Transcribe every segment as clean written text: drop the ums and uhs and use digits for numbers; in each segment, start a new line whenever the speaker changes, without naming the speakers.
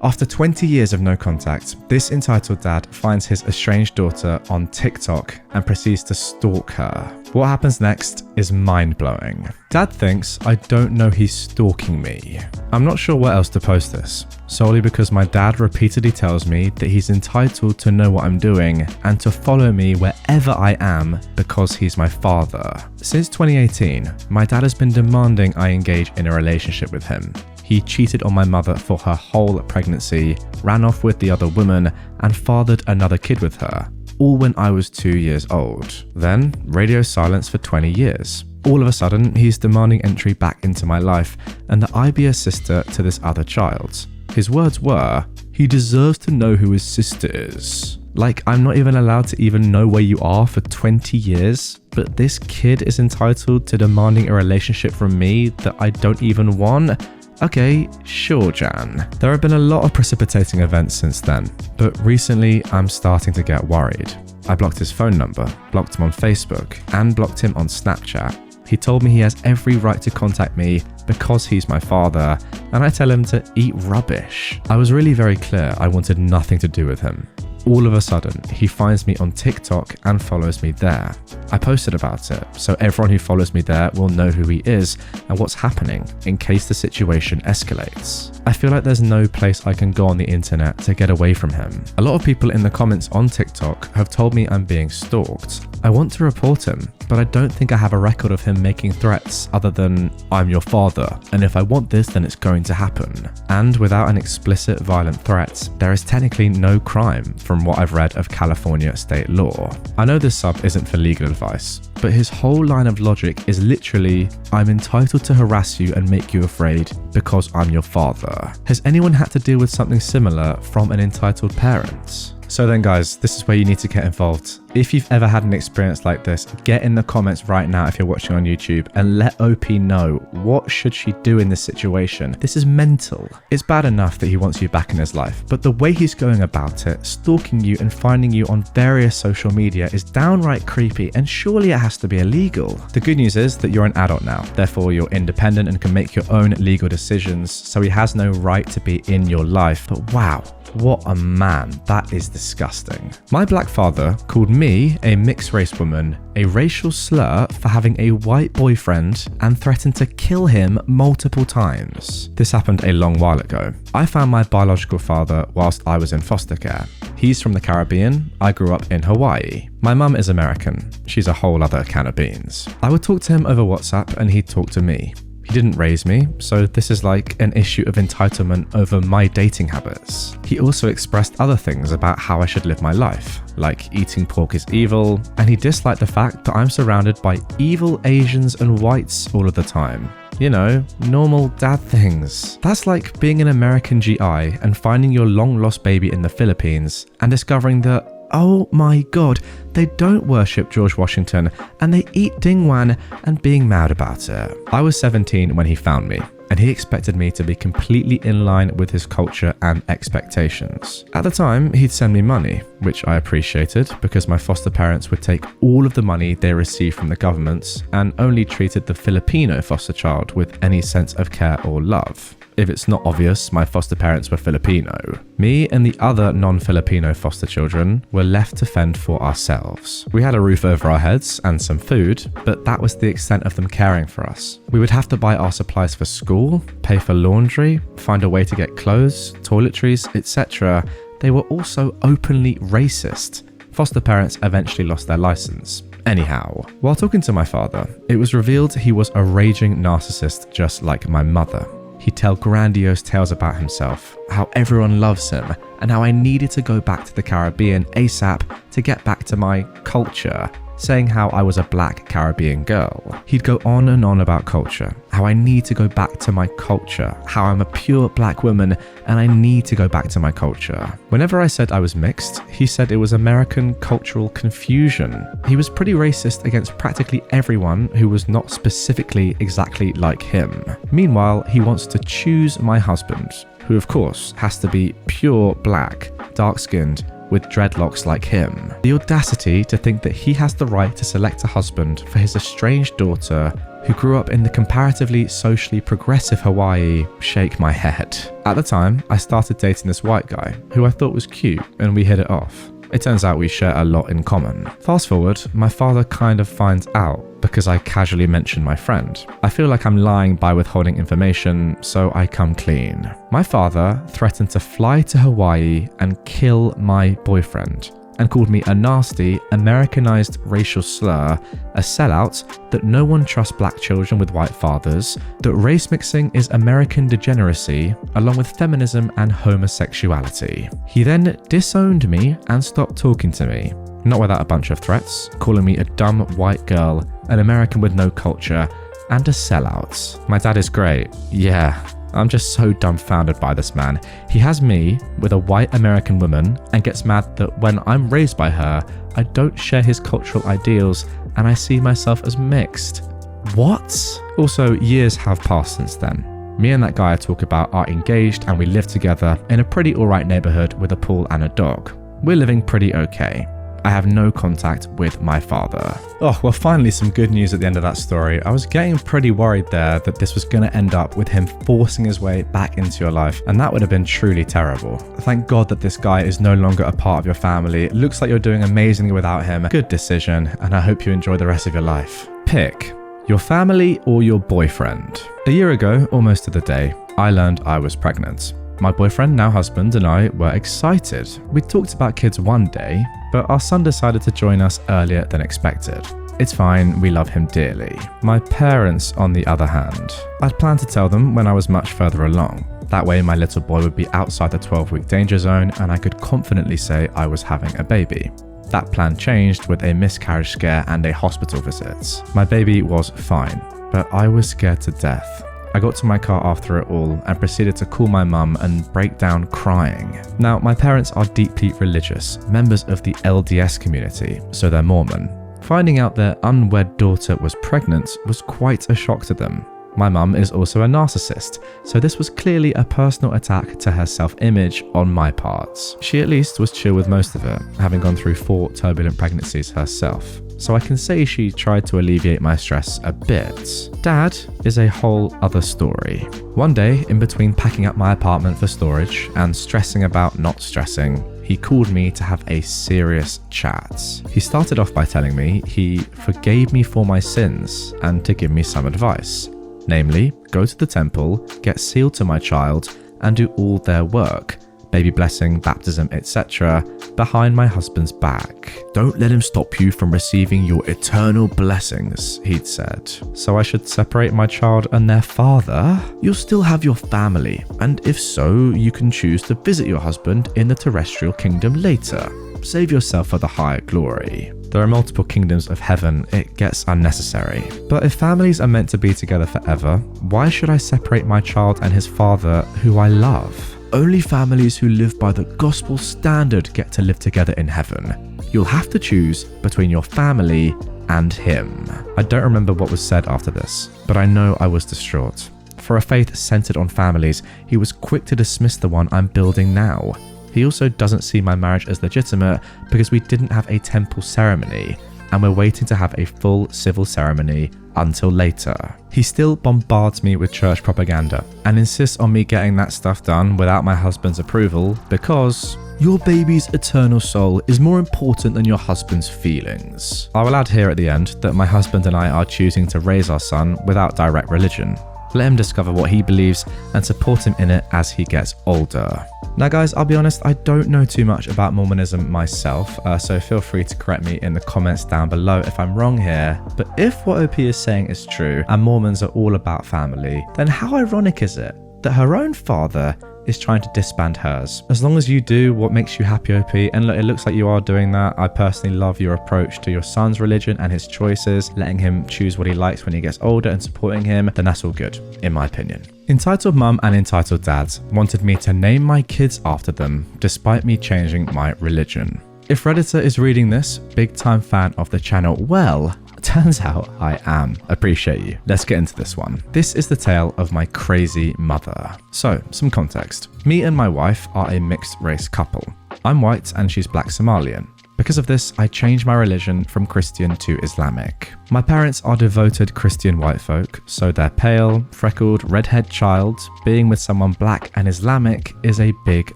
After 20 years of no contact, this entitled dad finds his estranged daughter on TikTok and proceeds to stalk her. What happens next is mind-blowing. Dad thinks I don't know he's stalking me. I'm not sure what else to post this, solely because my dad repeatedly tells me that he's entitled to know what I'm doing and to follow me wherever I am because he's my father. Since 2018, my dad has been demanding I engage in a relationship with him. He cheated on my mother for her whole pregnancy, ran off with the other woman, and fathered another kid with her, all when I was 2 years old. Then, radio silence for 20 years. All of a sudden, he's demanding entry back into my life and that I be a sister to this other child. His words were, he deserves to know who his sister is. Like, I'm not even allowed to even know where you are for 20 years, but this kid is entitled to demanding a relationship from me that I don't even want? Okay, sure, Jan. There have been a lot of precipitating events since then, but recently I'm starting to get worried. I blocked his phone number, blocked him on Facebook, and blocked him on Snapchat. He told me he has every right to contact me because he's my father, and I tell him to eat rubbish. I was really very clear I wanted nothing to do with him. All of a sudden, he finds me on TikTok and follows me there. I posted about it, so everyone who follows me there will know who he is and what's happening in case the situation escalates. I feel like there's no place I can go on the internet to get away from him. A lot of people in the comments on TikTok have told me I'm being stalked. I want to report him, but I don't think I have a record of him making threats other than, I'm your father, and if I want this then it's going to happen. And without an explicit violent threat, there is technically no crime from what I've read of California state law. I know this sub isn't for legal advice, but his whole line of logic is literally, I'm entitled to harass you and make you afraid because I'm your father. Has anyone had to deal with something similar from an entitled parent? So then guys, this is where you need to get involved. If you've ever had an experience like this, get in the comments right now if you're watching on YouTube and let OP know what should she do in this situation. This is mental. It's bad enough that he wants you back in his life, but the way he's going about it, stalking you and finding you on various social media is downright creepy, and surely it has to be illegal. The good news is that you're an adult now, therefore you're independent and can make your own legal decisions, so he has no right to be in your life. But wow, what a man. That is disgusting. My black father called me, a mixed race woman, a racial slur for having a white boyfriend and threatened to kill him multiple times. This happened a long while ago. I found my biological father whilst I was in foster care. He's from the Caribbean. I grew up in Hawaii. My mum is American. She's a whole other can of beans. I would talk to him over WhatsApp and he'd talk to me. He didn't raise me, so this is like an issue of entitlement over my dating habits. He also expressed other things about how I should live my life, like eating pork is evil, and he disliked the fact that I'm surrounded by evil Asians and whites all of the time. You know, normal dad things. That's like being an American GI and finding your long-lost baby in the Philippines and discovering that, oh my god, they don't worship George Washington and they eat dingwan and being mad about it. I was 17 when he found me, and he expected me to be completely in line with his culture and expectations. At the time, he'd send me money, which I appreciated because my foster parents would take all of the money they received from the government and only treated the Filipino foster child with any sense of care or love. If it's not obvious, my foster parents were Filipino. Me and the other non-Filipino foster children were left to fend for ourselves. We had a roof over our heads and some food, but that was the extent of them caring for us. We would have to buy our supplies for school, pay for laundry, find a way to get clothes, toiletries, etc. They were also openly racist. Foster parents eventually lost their license. Anyhow, while talking to my father, it was revealed he was a raging narcissist just like my mother. He'd tell grandiose tales about himself, how everyone loves him, and how I needed to go back to the Caribbean ASAP to get back to my culture, saying how I was a black Caribbean girl. He'd go on and on about culture, how I need to go back to my culture, how I'm a pure black woman and I need to go back to my culture. Whenever I said I was mixed, he said it was American cultural confusion. He was pretty racist against practically everyone who was not specifically exactly like him. Meanwhile, he wants to choose my husband, who of course has to be pure black, dark-skinned, with dreadlocks like him. The audacity to think that he has the right to select a husband for his estranged daughter who grew up in the comparatively socially progressive Hawaii shake my head. At the time, I started dating this white guy who I thought was cute and we hit it off. It turns out we share a lot in common. Fast forward, my father kind of finds out because I casually mentioned my friend. I feel like I'm lying by withholding information, so I come clean. My father threatened to fly to Hawaii and kill my boyfriend, and called me a nasty, Americanized racial slur, a sellout, that no one trusts black children with white fathers, that race mixing is American degeneracy, along with feminism and homosexuality. He then disowned me and stopped talking to me. Not without a bunch of threats, calling me a dumb white girl, an American with no culture, and a sellout. My dad is great, yeah. I'm just so dumbfounded by this man. He has me with a white American woman and gets mad that when I'm raised by her, I don't share his cultural ideals and I see myself as mixed. What? Also, years have passed since then. Me and that guy I talk about are engaged and we live together in a pretty alright neighborhood with a pool and a dog. We're living pretty okay. I have no contact with my father. Oh, well, finally some good news at the end of that story. I was getting pretty worried there that this was going to end up with him forcing his way back into your life, and that would have been truly terrible. Thank God that this guy is no longer a part of your family. It looks like you're doing amazingly without him. Good decision, and I hope you enjoy the rest of your life. Pick your family or your boyfriend. A year ago, almost to the day, I learned I was pregnant. My boyfriend, now husband, and I were excited. We talked about kids one day, but our son decided to join us earlier than expected. It's fine, we love him dearly. My parents, on the other hand, I'd planned to tell them when I was much further along. That way my little boy would be outside the 12-week danger zone and I could confidently say I was having a baby. That plan changed with a miscarriage scare and a hospital visit. My baby was fine, but I was scared to death. I got to my car after it all and proceeded to call my mum and break down crying. Now, my parents are deeply religious, members of the LDS community, so they're Mormon. Finding out their unwed daughter was pregnant was quite a shock to them. My mum is also a narcissist, so this was clearly a personal attack to her self-image on my part. She at least was chill with most of it, having gone through 4 turbulent pregnancies herself. So I can say she tried to alleviate my stress a bit. Dad is a whole other story. One day, in between packing up my apartment for storage and stressing about not stressing, he called me to have a serious chat. He started off by telling me he forgave me for my sins and to give me some advice. Namely, go to the temple, get sealed to my child, and do all their work, baby blessing, baptism, etc., behind my husband's back. Don't let him stop you from receiving your eternal blessings, he'd said. So I should separate my child and their father? You'll still have your family, and if so, you can choose to visit your husband in the terrestrial kingdom later. Save yourself for the higher glory. There are multiple kingdoms of heaven, it gets unnecessary. But if families are meant to be together forever, why should I separate my child and his father, who I love? Only families who live by the gospel standard get to live together in heaven. You'll have to choose between your family and him. I don't remember what was said after this, but I know I was distraught. For a faith centered on families, he was quick to dismiss the one I'm building now. He also doesn't see my marriage as legitimate because we didn't have a temple ceremony, and we're waiting to have a full civil ceremony until later. He still bombards me with church propaganda and insists on me getting that stuff done without my husband's approval because your baby's eternal soul is more important than your husband's feelings. I will add here at the end that my husband and I are choosing to raise our son without direct religion. Let him discover what he believes and support him in it as he gets older. Now guys, I'll be honest, I don't know too much about Mormonism myself, so feel free to correct me in the comments down below if I'm wrong here. But if what OP is saying is true, and Mormons are all about family, then how ironic is it that her own father is trying to disband hers? As long as you do what makes you happy, OP, and look, it looks like you are doing that. I personally love your approach to your son's religion and his choices, letting him choose what he likes when he gets older and supporting him, then that's all good, in my opinion. Entitled Mum and Entitled Dad wanted me to name my kids after them, despite me changing my religion. If Redditor is reading this, big time fan of the channel, well, Turns out I am. Appreciate you. Let's get into this one. This is the tale of my crazy mother. So, some context. Me and my wife are a mixed race couple. I'm white and she's black Somalian. Because of this, I changed my religion from Christian to Islamic. My parents are devoted Christian white folk, so their pale, freckled, redhead child being with someone black and Islamic is a big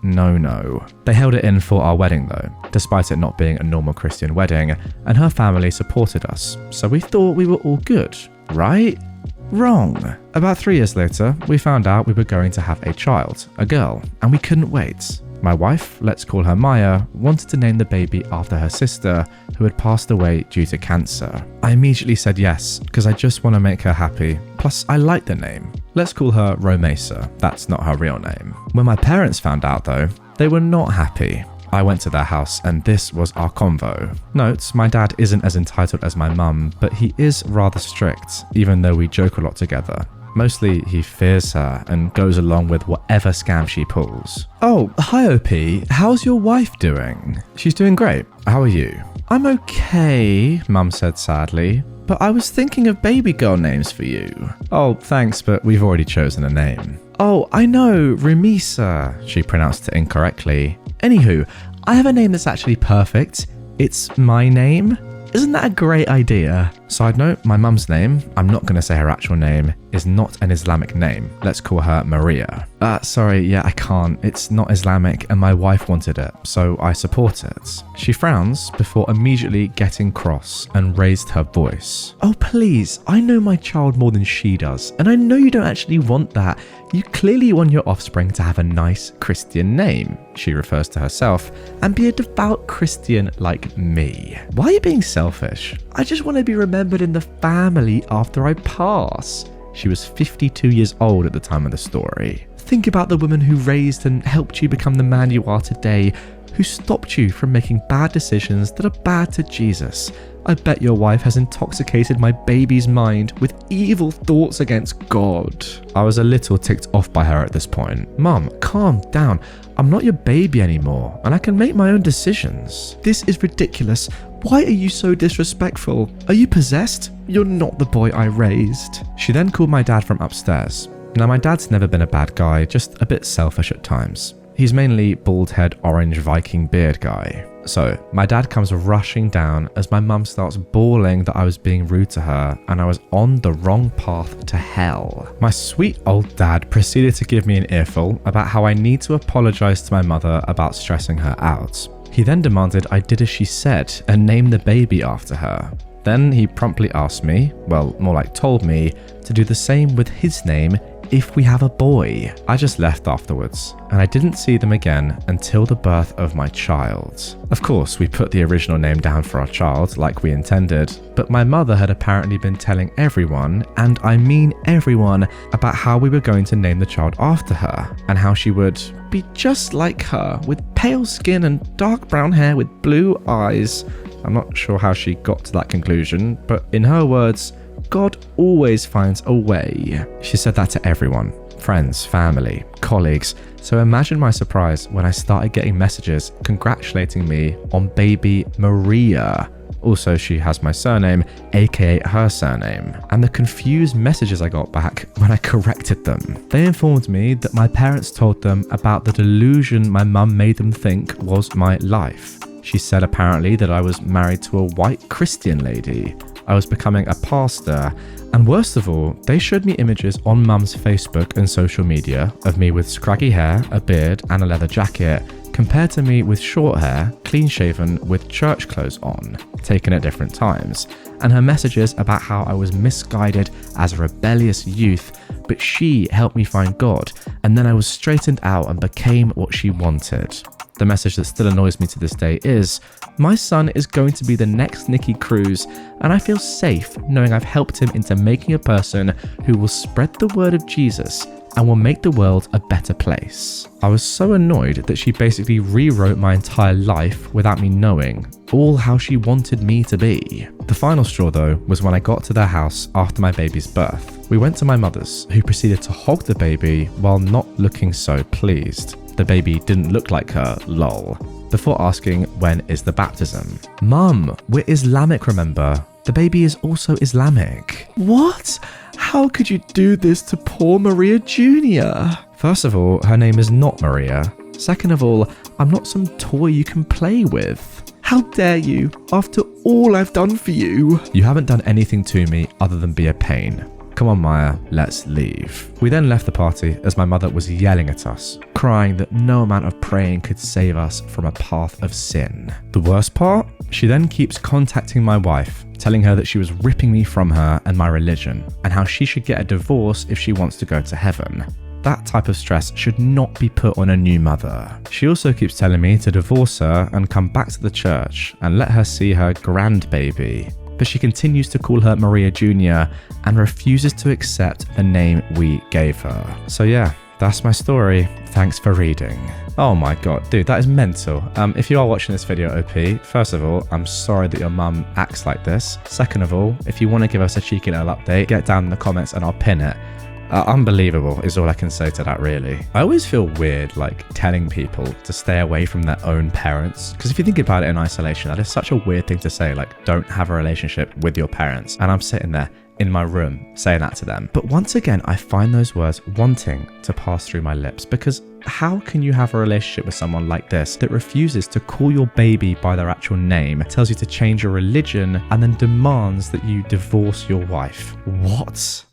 no-no. They held it in for our wedding though, despite it not being a normal Christian wedding, and her family supported us, so we thought we were all good, right? Wrong. About 3 years later, we found out we were going to have a child, a girl, and we couldn't wait. My wife, let's call her Maya, wanted to name the baby after her sister, who had passed away due to cancer. I immediately said yes, because I just want to make her happy. Plus, I like the name. Let's call her Romesa. That's not her real name. When my parents found out though, they were not happy. I went to their house and this was our convo. Note, my dad isn't as entitled as my mum, but he is rather strict, even though we joke a lot together. Mostly, he fears her and goes along with whatever scam she pulls. Oh, hi OP, how's your wife doing? She's doing great. How are you? I'm okay, Mum said sadly, but I was thinking of baby girl names for you. Oh, thanks, but we've already chosen a name. Oh, I know, Rumisa, she pronounced it incorrectly. Anywho, I have a name that's actually perfect. It's my name. Isn't that a great idea? Side note, my mum's name, I'm not going to say her actual name, is not an Islamic name. Let's call her Maria. Sorry, yeah, I can't. It's not Islamic and my wife wanted it, so I support it. She frowns before immediately getting cross and raised her voice. Oh, please, I know my child more than she does, and I know you don't actually want that. You clearly want your offspring to have a nice Christian name, she refers to herself, and be a devout Christian like me. Why are you being selfish? I just want to be remembered in the family after I pass. She was 52 years old at the time of the story. Think about the woman who raised and helped you become the man you are today, who stopped you from making bad decisions that are bad to Jesus. I bet your wife has intoxicated my baby's mind with evil thoughts against God. I was a little ticked off by her at this point. Mum, calm down. I'm not your baby anymore, and I can make my own decisions. This is ridiculous. Why are you so disrespectful? Are you possessed? You're not the boy I raised. She then called my dad from upstairs. Now, my dad's never been a bad guy, just a bit selfish at times. He's mainly bald head, orange Viking beard guy. So, my dad comes rushing down as my mum starts bawling that I was being rude to her and I was on the wrong path to hell. My sweet old dad proceeded to give me an earful about how I need to apologize to my mother about stressing her out. He then demanded I did as she said and name the baby after her. Then he promptly asked me, well, more like told me, to do the same with his name if we have a boy. I just left afterwards, and I didn't see them again until the birth of my child. Of course, we put the original name down for our child like we intended, but my mother had apparently been telling everyone, and I mean everyone, about how we were going to name the child after her, and how she would be just like her, with pale skin and dark brown hair with blue eyes. I'm not sure how she got to that conclusion, but in her words, God always finds a way. She said that to everyone, friends, family, colleagues. So imagine my surprise when I started getting messages congratulating me on baby Maria. Also, she has my surname, aka her surname, and the confused messages I got back when I corrected them. They informed me that my parents told them about the delusion my mum made them think was my life. She said apparently that I was married to a white Christian lady. I was becoming a pastor, and worst of all, they showed me images on mum's Facebook and social media of me with scraggy hair, a beard, and a leather jacket, compared to me with short hair, clean shaven, with church clothes on, taken at different times, and her messages about how I was misguided as a rebellious youth, but she helped me find God, and then I was straightened out and became what she wanted. The message that still annoys me to this day is, my son is going to be the next Nicky Cruz, and I feel safe knowing I've helped him into making a person who will spread the word of Jesus and will make the world a better place. I was so annoyed that she basically rewrote my entire life without me knowing, all how she wanted me to be. The final straw though was when I got to their house after my baby's birth. We went to my mother's, who proceeded to hog the baby while not looking so pleased. The baby didn't look like her, lol. Before asking when is the baptism. Mum, we're Islamic, remember? The baby is also Islamic. What? How could you do this to poor Maria Jr.? First of all, her name is not Maria. Second of all, I'm not some toy you can play with. How dare you, after all I've done for you? You haven't done anything to me other than be a pain. Come on, Maya, let's leave. We then left the party as my mother was yelling at us, crying that no amount of praying could save us from a path of sin. The worst part? She then keeps contacting my wife, telling her that she was ripping me from her and my religion, and how she should get a divorce if she wants to go to heaven. That type of stress should not be put on a new mother. She also keeps telling me to divorce her and come back to the church and let her see her grandbaby. But she continues to call her Maria Jr. and refuses to accept the name we gave her. So yeah, that's my story. Thanks for reading. Oh my god, dude, that is mental. If you are watching this video, OP, first of all, I'm sorry that your mum acts like this. Second of all, if you want to give us a cheeky little update, get down in the comments and I'll pin it. Unbelievable is all I can say to that, really. I always feel weird, like, telling people to stay away from their own parents. Because if you think about it in isolation, that is such a weird thing to say, like, don't have a relationship with your parents. And I'm sitting there in my room saying that to them. But once again, I find those words wanting to pass through my lips, because how can you have a relationship with someone like this that refuses to call your baby by their actual name, tells you to change your religion, and then demands that you divorce your wife? What?